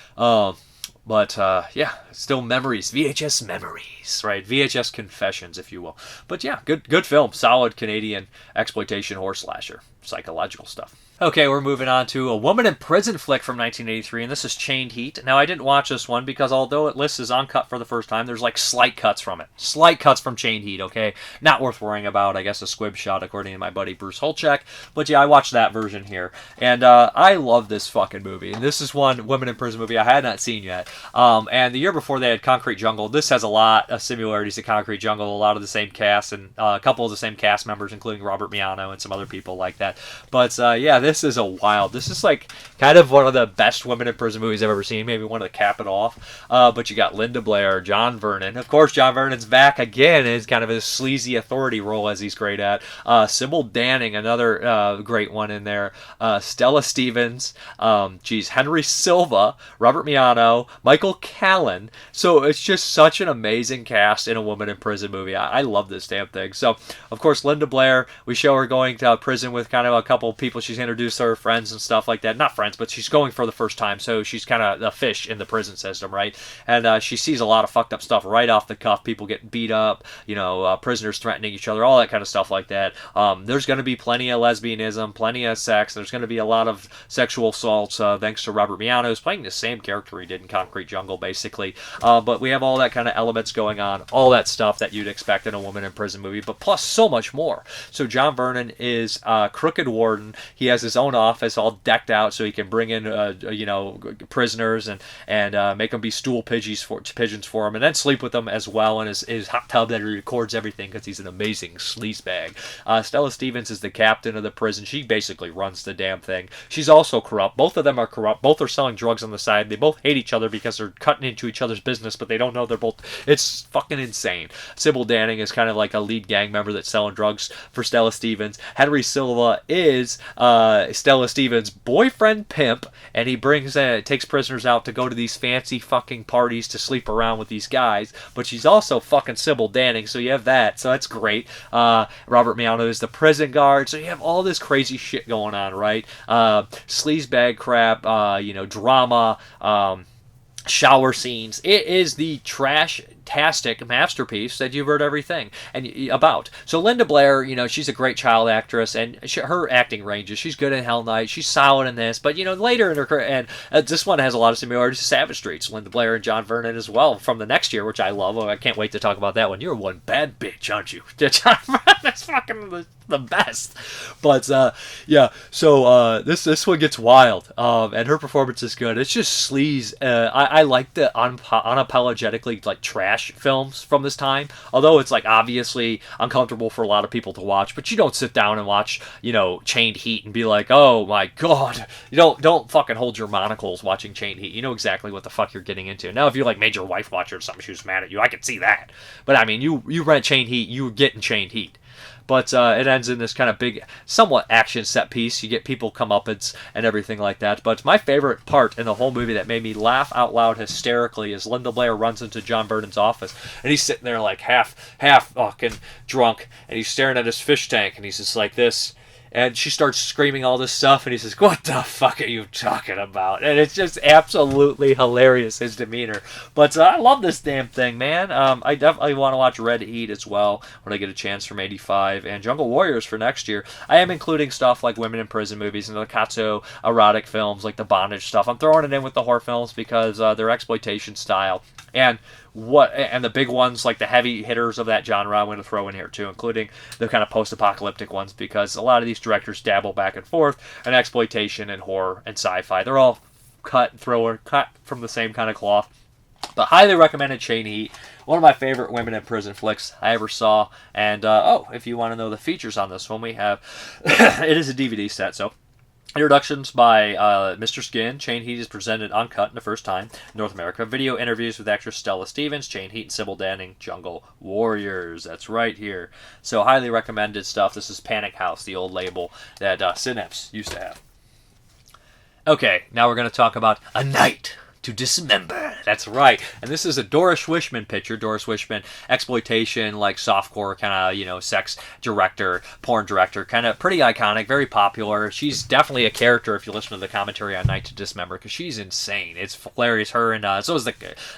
Still memories, VHS memories, right? VHS confessions, if you will. But yeah, good film, solid Canadian exploitation horror slasher, psychological stuff. Okay, we're moving on to a woman in prison flick from 1983, and this is Chained Heat. Now, I didn't watch this one because although it lists as uncut for the first time, there's like slight cuts from it. Slight cuts from Chained Heat, okay? Not worth worrying about, I guess a squib shot according to my buddy Bruce Holchek. But yeah, I watched that version here. And I love this fucking movie. And this is one woman in prison movie I had not seen yet. And the year before they had Concrete Jungle. This has a lot of similarities to Concrete Jungle, a lot of the same cast and a couple of the same cast members, including Robert Miano and some other people like that. But yeah, this is this is like kind of one of the best women in prison movies I've ever seen, maybe one of the cap it off. But you got Linda Blair, John Vernon. Of course, John Vernon's back again in kind of his sleazy authority role as he's great at. Sybil Danning, another great one in there. Stella Stevens, Henry Silva, Robert Miano, Michael Callan. So it's just such an amazing cast in a woman in prison movie. I love this damn thing. So, of course, Linda Blair, we show her going to prison with kind of a couple of people she's introduced to her friends and stuff like that. Not friends, but she's going for the first time, so she's kind of a fish in the prison system, right? And she sees a lot of fucked up stuff right off the cuff. People getting beat up, prisoners threatening each other, all that kind of stuff like that. There's going to be plenty of lesbianism, plenty of sex. There's going to be a lot of sexual assaults, thanks to Robert Miano, who's playing the same character he did in Concrete Jungle, basically. But we have all that kind of elements going on, all that stuff that you'd expect in a woman in prison movie, but plus so much more. So John Vernon is crooked warden. He has his own office all decked out so he can bring in prisoners and make them be stool pigeons for him, and then sleep with them as well in his hot tub that he records everything because he's an amazing sleazebag. Stella Stevens is the captain of the prison. She basically runs the damn thing. She's also corrupt. Both of them are corrupt. Both are selling drugs on the side. They both hate each other because they're cutting into each other's business, but they don't know they're both. It's fucking insane. Sybil Danning is kind of like a lead gang member that's selling drugs for Stella Stevens. Henry Silva is Stella Stevens' boyfriend pimp, and he takes prisoners out to go to these fancy fucking parties to sleep around with these guys, but she's also fucking Sybil Danning, so you have that, so that's great. Robert Miano is the prison guard, so you have all this crazy shit going on, right? Sleazebag crap, drama, shower scenes. It is the trash-tastic masterpiece that you've heard everything about. So Linda Blair, she's a great child actress, and her acting ranges. She's good in Hell Night. She's solid in this, but later in her career, and this one has a lot of similarities to Savage Streets. Linda Blair and John Vernon as well from the next year, which I love. I can't wait to talk about that one. You're one bad bitch, aren't you? John Vernon is fucking the best. But yeah, so this one gets wild, and her performance is good. It's just sleaze. I like the unapologetically like trash trash films from this time. Although it's like obviously uncomfortable for a lot of people to watch, but you don't sit down and watch, Chained Heat and be like, oh my god. You don't fucking hold your monocles watching Chained Heat. You know exactly what the fuck you're getting into. Now if you like made your wife watch it or something, she was mad at you, I could see that. But I mean, you rent Chained Heat, you getting Chained Heat. But it ends in this kind of big, somewhat action set piece. You get people comeuppance and everything like that. But my favorite part in the whole movie that made me laugh out loud hysterically is Linda Blair runs into John Burton's office. And he's sitting there like half fucking drunk. And he's staring at his fish tank. And he's just like this. And she starts screaming all this stuff, and he says, what the fuck are you talking about? And it's just absolutely hilarious, his demeanor. But I love this damn thing, man. I definitely want to watch Red Heat as well when I get a chance from 85, and Jungle Warriors for next year. I am including stuff like women in prison movies and the Katō erotic films, like the bondage stuff. I'm throwing it in with the horror films because they're exploitation style. And the big ones, like the heavy hitters of that genre, I'm going to throw in here too, including the kind of post-apocalyptic ones, because a lot of these directors dabble back and forth, and exploitation and horror and sci-fi. They're all cut from the same kind of cloth. But highly recommended Chained Heat. One of my favorite women in prison flicks I ever saw. And, if you want to know the features on this one, we have, it is a DVD set, so introductions by Mr. Skin. Chained Heat is presented uncut in the first time in North America. Video interviews with actress Stella Stevens. Chained Heat and Sybil Danning. Jungle Warriors. That's right here. So highly recommended stuff. This is Panic House, the old label that Synapse used to have. Okay, now we're going to talk about A Night to Dismember. That's right. And this is a Doris Wishman picture. Doris Wishman, exploitation, like softcore kind of, sex director, porn director, kind of pretty iconic, very popular. She's definitely a character if you listen to the commentary on Night to Dismember, because she's insane. It's hilarious. Her and so is the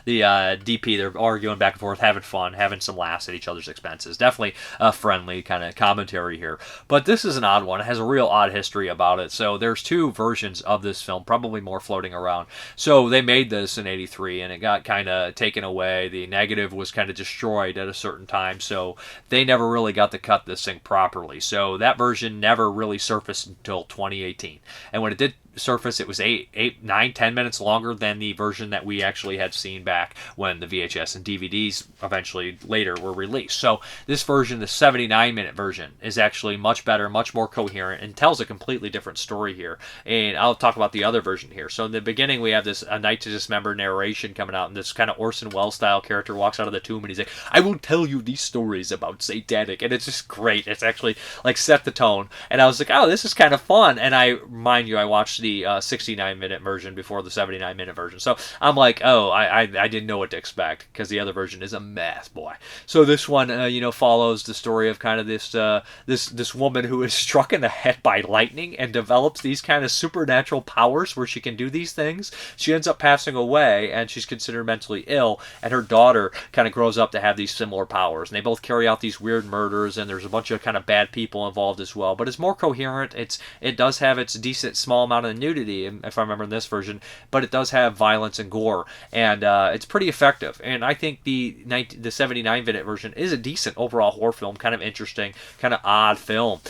DP. They're arguing back and forth, having fun, having some laughs at each other's expenses. Definitely a friendly kind of commentary here. But this is an odd one. It has a real odd history about it. So there's two versions of this film, probably more floating around. So they made this in 83 and it got kind of taken away. The negative was kind of destroyed at a certain time, so they never really got to cut this thing properly. So that version never really surfaced until 2018. And when it did surface, it was 10 minutes longer than the version that we actually had seen back when the VHS and DVDs eventually later were released. So this version, the 79-minute version, is actually much better, much more coherent, and tells a completely different story here. And I'll talk about the other version here. So in the beginning, we have this A Night to Dismember narration coming out, and this kind of Orson Welles style character walks out of the tomb and he's like, I will tell you these stories about satanic, and it's just great. It's actually like set the tone, and I was like, oh, this is kind of fun. And I remind you, I watched the 69-minute version before the 79-minute version, so I'm like, oh, I didn't know what to expect, because the other version is a mess, boy. So this one follows the story of kind of this woman who is struck in the head by lightning and develops these kind of supernatural powers where she can do these things. She ends up passing away, and she's considered mentally ill, and her daughter kind of grows up to have these similar powers, and they both carry out these weird murders, and there's a bunch of kind of bad people involved as well. But it's more coherent. It does have its decent small amount of nudity, if I remember in this version, but it does have violence and gore, and it's pretty effective. And I think the 79-minute version is a decent overall horror film, kind of interesting, kind of odd film.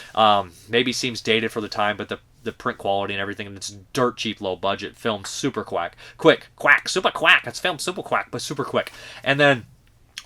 Maybe seems dated for the time, but the print quality and everything, and it's dirt cheap, low budget, filmed super super quack. It's filmed super quack, but super quick. And then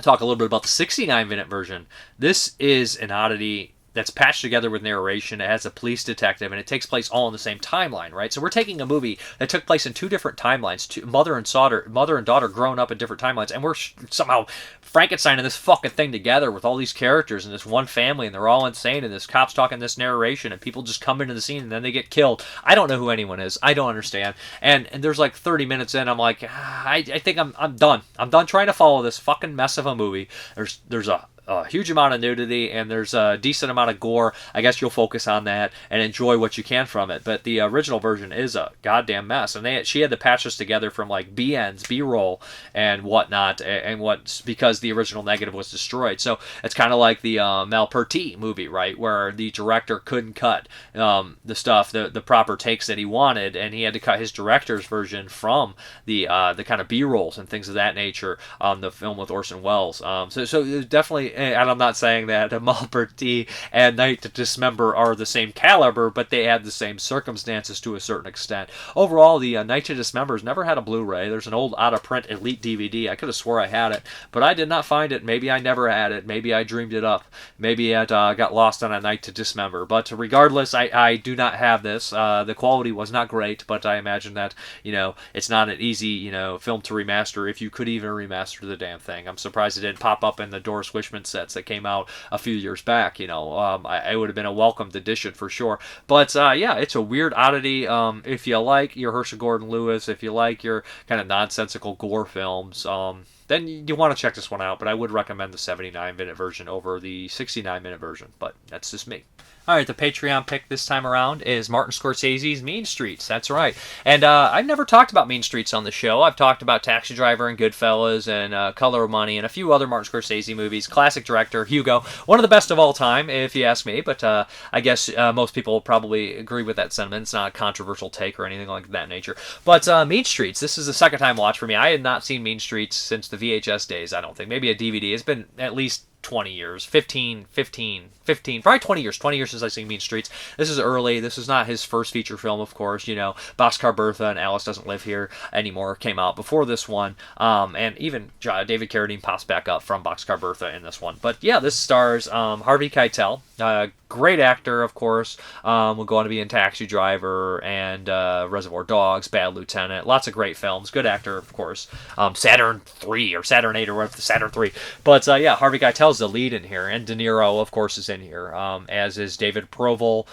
talk a little bit about the 69-minute version. This is an oddity that's patched together with narration. It has a police detective, and it takes place all in the same timeline, right? So we're taking a movie that took place in two different timelines, mother and daughter growing up in different timelines, and we're somehow Frankensteining this fucking thing together with all these characters and this one family, and they're all insane, and this cop's talking this narration, and people just come into the scene, and then they get killed. I don't know who anyone is. I don't understand. And there's like 30 minutes in, I'm like, I think I'm done. I'm done trying to follow this fucking mess of a movie. There's a huge amount of nudity, and there's a decent amount of gore. I guess you'll focus on that and enjoy what you can from it. But the original version is a goddamn mess, and she had to patch this together from like B-roll and whatnot, because the original negative was destroyed. So it's kind of like the Mrparka movie, right, where the director couldn't cut the stuff, the proper takes that he wanted, and he had to cut his director's version from the kind of B-rolls and things of that nature on the film with Orson Welles. So definitely and I'm not saying that Mrparka and Night to Dismember are the same caliber, but they had the same circumstances to a certain extent. Overall, the Night to Dismember's never had a Blu-ray. There's an old out-of-print Elite DVD. I could have swore I had it, but I did not find it. Maybe I never had it. Maybe I dreamed it up. Maybe it got lost on A Night to Dismember. But regardless, I do not have this. The quality was not great, but I imagine that, it's not an easy, film to remaster, if you could even remaster the damn thing. I'm surprised it didn't pop up in the Doris Wishman sets that came out a few years back. It would have been a welcomed addition for sure. But yeah, it's a weird oddity. If you like your Herschel Gordon Lewis, if you like your kind of nonsensical gore films, then you want to check this one out. But I would recommend the 79-minute version over the 69-minute version. But that's just me. All right, the Patreon pick this time around is Martin Scorsese's Mean Streets. That's right. And I've never talked about Mean Streets on the show. I've talked about Taxi Driver and Goodfellas and Color of Money and a few other Martin Scorsese movies. Classic director, Hugo. One of the best of all time, if you ask me. But I guess most people will probably agree with that sentiment. It's not a controversial take or anything like that nature. But Mean Streets, this is the second time watch for me. I had not seen Mean Streets since the VHS days, I don't think. Maybe a DVD. It's been at least 20 years, 15, probably 20 years since I've seen Mean Streets. This is early. This is not his first feature film, of course. Boxcar Bertha and Alice Doesn't Live Here Anymore came out before this one. And even David Carradine pops back up from Boxcar Bertha in this one. But yeah, this stars Harvey Keitel. Great actor, of course. Will go on to be in Taxi Driver and Reservoir Dogs, Bad Lieutenant. Lots of great films. Good actor, of course. Saturn 3 or Saturn 8 or whatever, Saturn 3. But yeah, Harvey Keitel's the lead in here. And De Niro, of course, is in here. As is David Proval,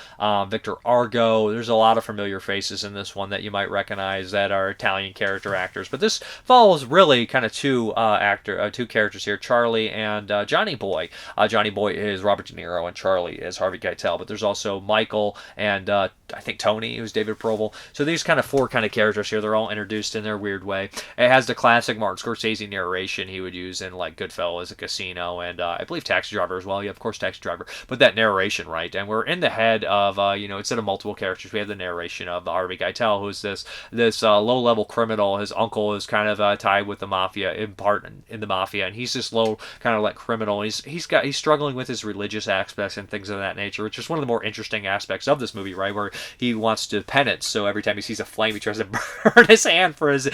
Victor Argo. There's a lot of familiar faces in this one that you might recognize that are Italian character actors. But this follows really kind of two characters here, Charlie and Johnny Boy. Johnny Boy is Robert De Niro and Charlie is Harvey Keitel, but there's also Michael and I think Tony, who's David Proval. So these kind of four kind of characters here, they're all introduced in their weird way. It has the classic Martin Scorsese narration he would use in like Goodfellas, a Casino, and I believe Taxi Driver as well. Yeah, of course, Taxi Driver. But that narration, right? And we're in the head of, instead of multiple characters, we have the narration of Harvey Keitel, who's this low-level criminal. His uncle is kind of tied with the mafia, in part in the mafia, and he's this low kind of like criminal. He's struggling with his religious aspects and things of that nature, which is one of the more interesting aspects of this movie, right? Where he wants to penance, so every time he sees a flame, he tries to burn his hand for his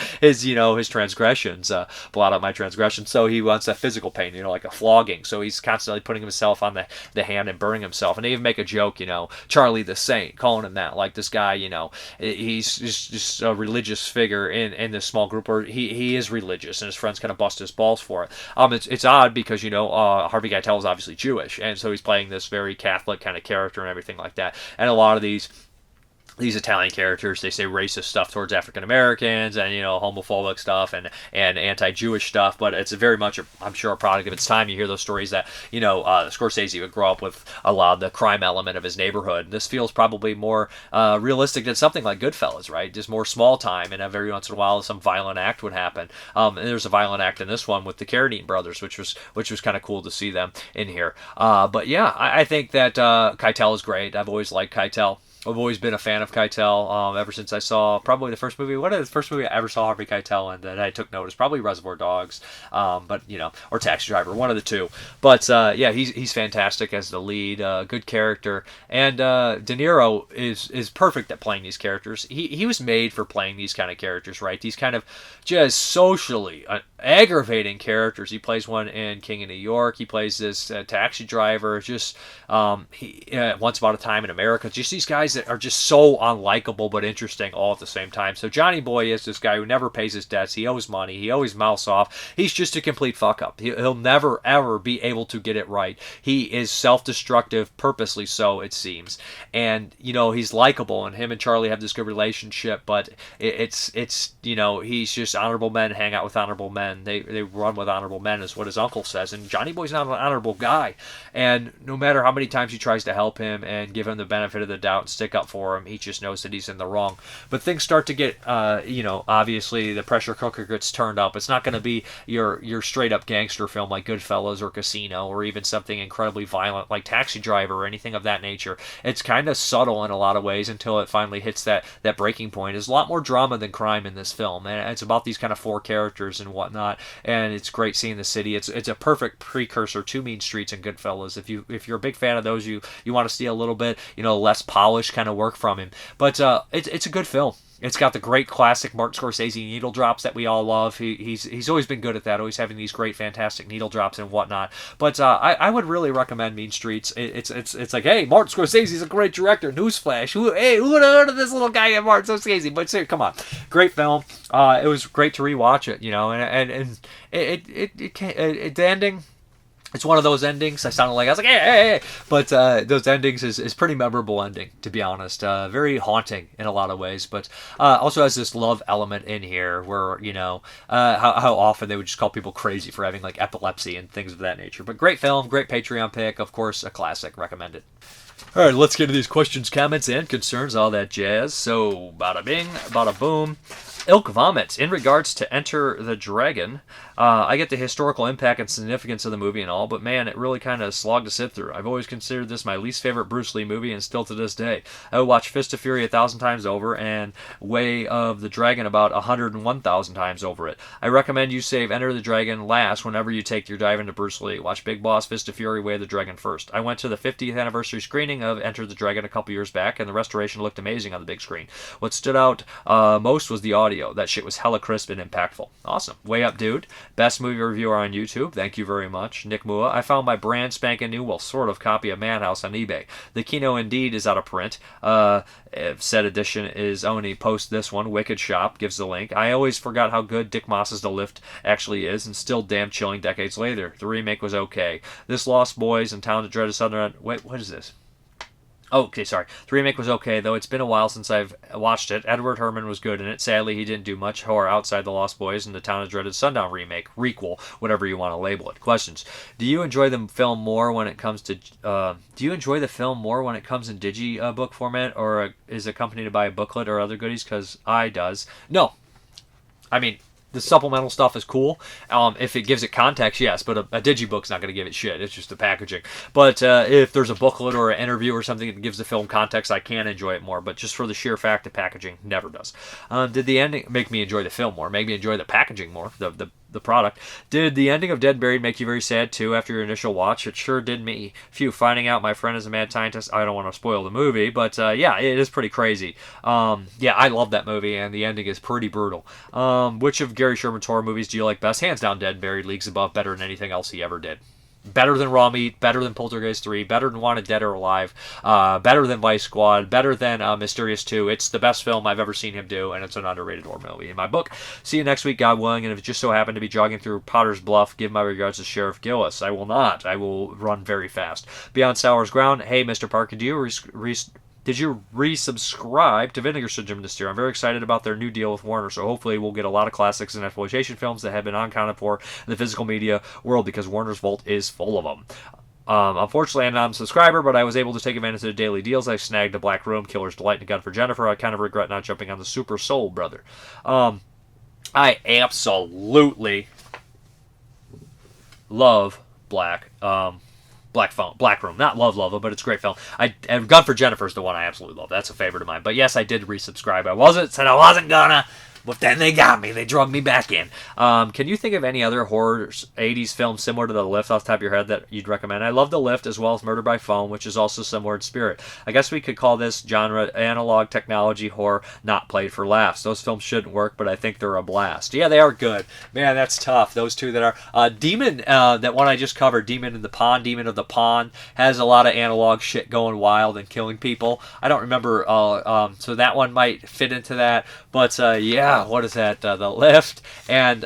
transgressions, blot out my transgressions. So he wants a physical pain, like a flogging. So he's constantly putting himself on the hand and burning himself. And they even make a joke, Charlie the Saint, calling him that. Like this guy, he's just a religious figure in this small group where he is religious, and his friends kind of bust his balls for it. It's odd because Harvey Keitel is obviously Jewish, and so he's playing this very Catholic kind of character and everything like that. And a lot of these Italian characters, they say racist stuff towards African Americans and homophobic stuff and anti-Jewish stuff, but it's very much, I'm sure, a product of its time. You hear those stories that Scorsese would grow up with a lot of the crime element of his neighborhood. This feels probably more realistic than something like Goodfellas, right? Just more small time, and every once in a while some violent act would happen. And there's a violent act in this one with the Carradine brothers, which was kind of cool to see them in here. But yeah, I think that Keitel is great. I've always liked Keitel. I've always been a fan of Keitel ever since I saw probably the first movie. What is the first movie I ever saw Harvey Keitel in that I took notice? Probably Reservoir Dogs, or Taxi Driver, one of the two. But yeah, he's fantastic as the lead, good character, and De Niro is perfect at playing these characters. He was made for playing these kind of characters, right? These kind of just socially aggravating characters. He plays one in King of New York. He plays this Taxi Driver. Just Once Upon a Time in America. Just these guys that are just so unlikable but interesting all at the same time. So Johnny Boy is this guy who never pays his debts. He owes money. He always mouths off. He's just a complete fuck up. He'll never ever be able to get it right. He is self-destructive, purposely so, it seems. And he's likable, and him and Charlie have this good relationship. But it's he's just honorable men hang out with honorable men. They run with honorable men, is what his uncle says. And Johnny Boy's not an honorable guy. And no matter how many times he tries to help him and give him the benefit of the doubt, stick up for him. He just knows that he's in the wrong. But things start to get, obviously the pressure cooker gets turned up. It's not going to be your straight up gangster film like Goodfellas or Casino, or even something incredibly violent like Taxi Driver or anything of that nature. It's kind of subtle in a lot of ways until it finally hits that breaking point. There's a lot more drama than crime in this film, and it's about these kind of four characters and whatnot. And it's great seeing the city. It's a perfect precursor to Mean Streets and Goodfellas. If you're a big fan of those, you want to see a little bit less polished kind of work from him. But it's a good film. It's got the great classic Martin Scorsese needle drops that we all love. He's always been good at that, always having these great, fantastic needle drops and whatnot. But I would really recommend Mean Streets. It's like, hey, Martin Scorsese's a great director. Newsflash. Who would have heard of this little guy, Martin Scorsese? But seriously, come on, great film. It was great to rewatch it, and the ending. It's one of those endings. I was like, hey. But those endings is pretty memorable ending, to be honest. Very haunting in a lot of ways, but also has this love element in here where, how often they would just call people crazy for having like epilepsy and things of that nature. But great film, great Patreon pick, of course, a classic, recommended. All right, let's get to these questions, comments, and concerns, all that jazz. So, bada bing, bada boom. Ilk Vomit. In regards to Enter the Dragon, I get the historical impact and significance of the movie and all, but man, it really kind of slogged to sit through. I've always considered this my least favorite Bruce Lee movie, and still to this day. I would watch Fist of Fury 1,000 times over, and Way of the Dragon about 101,000 times over it. I recommend you save Enter the Dragon last whenever you take your dive into Bruce Lee. Watch Big Boss, Fist of Fury, Way of the Dragon first. I went to the 50th anniversary screening of Enter the Dragon a couple years back, and the restoration looked amazing on the big screen. What stood out most was the audio. That shit was hella crisp and impactful. Awesome. Way up, dude. Best movie reviewer on YouTube. Thank you very much. Nick Mua. I found my brand spanking new, well, sort of copy of Madhouse on eBay. The Kino indeed is out of print. Said edition is only post this one. Wicked Shop gives the link. I always forgot how good Dick Moss's The Lift actually is, and still damn chilling decades later. The remake was okay. This Lost Boys and Town of Dreaded Southern... Wait, what is this? Oh, okay, sorry. The remake was okay, though it's been a while since I've watched it. Edward Herrmann was good in it. Sadly, he didn't do much horror outside The Lost Boys and the Town of Dreaded Sundown remake, requel, whatever you want to label it. Questions. Do you enjoy the film more when it comes in digi book format, or is it accompanied by a booklet or other goodies? Because I does. No. I mean, the supplemental stuff is cool. If it gives it context, yes, but a digibook's not going to give it shit. It's just the packaging. But if there's a booklet or an interview or something that gives the film context, I can enjoy it more. But just for the sheer fact of packaging, never does. Did the ending make me enjoy the film more? Make me enjoy the packaging more, the product. Did the ending of Dead Buried make you very sad too after your initial watch? It sure did me. Finding out my friend is a mad scientist. I don't want to spoil the movie, but yeah, it is pretty crazy. Yeah, I love that movie, and the ending is pretty brutal. Which of Gary Sherman's horror movies do you like best? Hands down, Dead Buried leagues above, better than anything else he ever did. Better than Raw Meat, better than Poltergeist 3, better than Wanted Dead or Alive, better than Vice Squad, better than Mysterious 2. It's the best film I've ever seen him do, and it's an underrated horror movie in my book. See you next week, God willing, and if it just so happened to be jogging through Potter's Bluff, give my regards to Sheriff Gillis. I will not. I will run very fast. Beyond Sour's Ground, hey, Mrparka, did you resubscribe to Vinegar Syndrome this year? I'm very excited about their new deal with Warner, so hopefully we'll get a lot of classics and exploitation films that have been unaccounted for in the physical media world, because Warner's vault is full of them. Unfortunately, I'm not a subscriber, but I was able to take advantage of the daily deals. I snagged A Black Room, Killer's Delight, and A Gun for Jennifer. I kind of regret not jumping on the Super Soul Brother. I absolutely love Black Room. Not love it, but it's a great film. Gun for Jennifer is the one I absolutely love. That's a favorite of mine. But yes, I did resubscribe. Said I wasn't gonna, but then they got me. They drug me back in. Can you think of any other horror 80s films similar to The Lift off the top of your head that you'd recommend? I love The Lift, as well as Murder by Phone, which is also similar in spirit. I guess we could call this genre analog technology horror, not played for laughs. Those films shouldn't work, but I think they're a blast. Yeah, they are good. Man, that's tough. Those two that are... Demon, that one I just covered, Demon of the Pond, has a lot of analog shit going wild and killing people. I don't remember, so that one might fit into that. But, yeah, what is that? The Lift and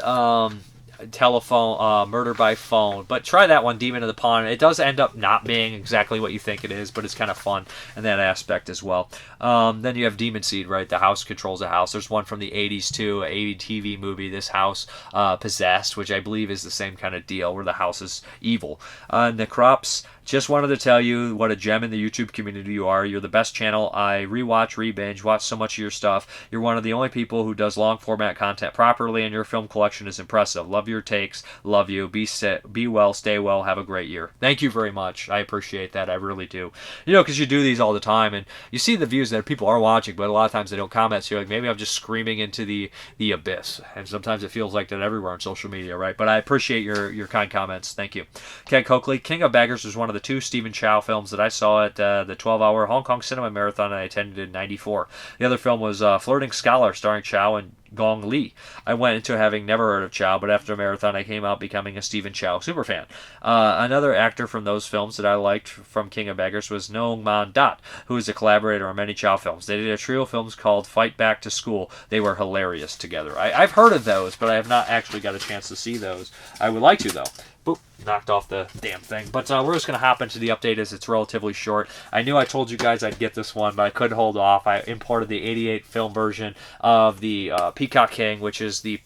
Telephone, Murder by Phone. But try that one, Demon of the Pond. It does end up not being exactly what you think it is, but it's kind of fun in that aspect as well. Then you have Demon Seed, right? The house controls a house. There's one from the 80s too, an 80 TV movie, This House Possessed, which I believe is the same kind of deal where the house is evil. Necrops, Just wanted to tell you what a gem in the YouTube community you are. You're the best channel. I rewatch, re-binge, watch so much of your stuff. You're one of the only people who does long format content properly, and your film collection is impressive. Love your takes. Love you. Be well, stay well, have a great year. Thank you very much. I appreciate that. I really do. You know, because you do these all the time, and you see the views that people are watching, but a lot of times they don't comment, so you're like, maybe I'm just screaming into the abyss. And sometimes it feels like that everywhere on social media, right? But I appreciate your kind comments. Thank you. Ken Coakley, King of Beggars was one of the 2 Stephen Chow films that I saw at the 12-hour Hong Kong Cinema Marathon I attended in '94. The other film was Flirting Scholar, starring Chow and Gong Li. I went into having never heard of Chow, but after a marathon I came out becoming a Stephen Chow superfan. Another actor from those films that I liked from King of Beggars was Nong Man Dat, who is a collaborator on many Chow films. They did a trio of films called Fight Back to School. They were hilarious together. I've heard of those, but I have not actually got a chance to see those. I would like to, though. Boop, knocked off the damn thing. But we're just going to hop into the update as it's relatively short. I knew I told you guys I'd get this one, but I couldn't hold off. I imported the 88 film version of the Peacock King, which is the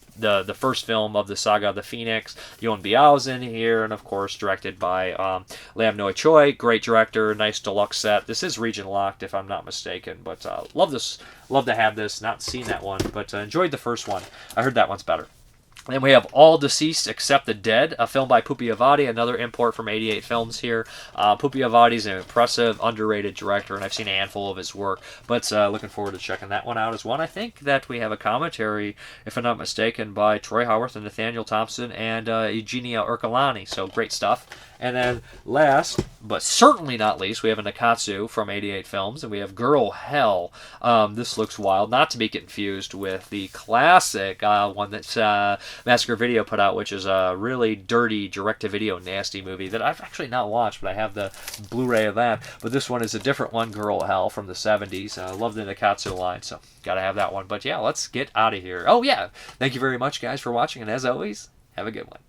first film of the Saga of the Phoenix. Yoon Biao's in here, and of course directed by Lam Noi Choi. Great director, nice deluxe set. This is region locked, if I'm not mistaken. But love this. Love to have this. Not seen that one, but enjoyed the first one. I heard that one's better. Then we have All Deceased Except the Dead, a film by Pupi Avati, another import from 88 Films here. Pupi Avati is an impressive, underrated director, and I've seen a handful of his work, but looking forward to checking that one out as one. I think that we have a commentary, if I'm not mistaken, by Troy Howarth and Nathaniel Thompson and Eugenia Ercolani, so great stuff. And then last, but certainly not least, we have a Nakatsu from 88 Films, and we have Girl Hell. This looks wild, not to be confused with the classic one that Massacre Video put out, which is a really dirty, direct-to-video, nasty movie that I've actually not watched, but I have the Blu-ray of that. But this one is a different one, Girl Hell, from the 70s. Love the Nakatsu line, so gotta have that one. But yeah, let's get out of here. Oh yeah, thank you very much, guys, for watching, and as always, have a good one.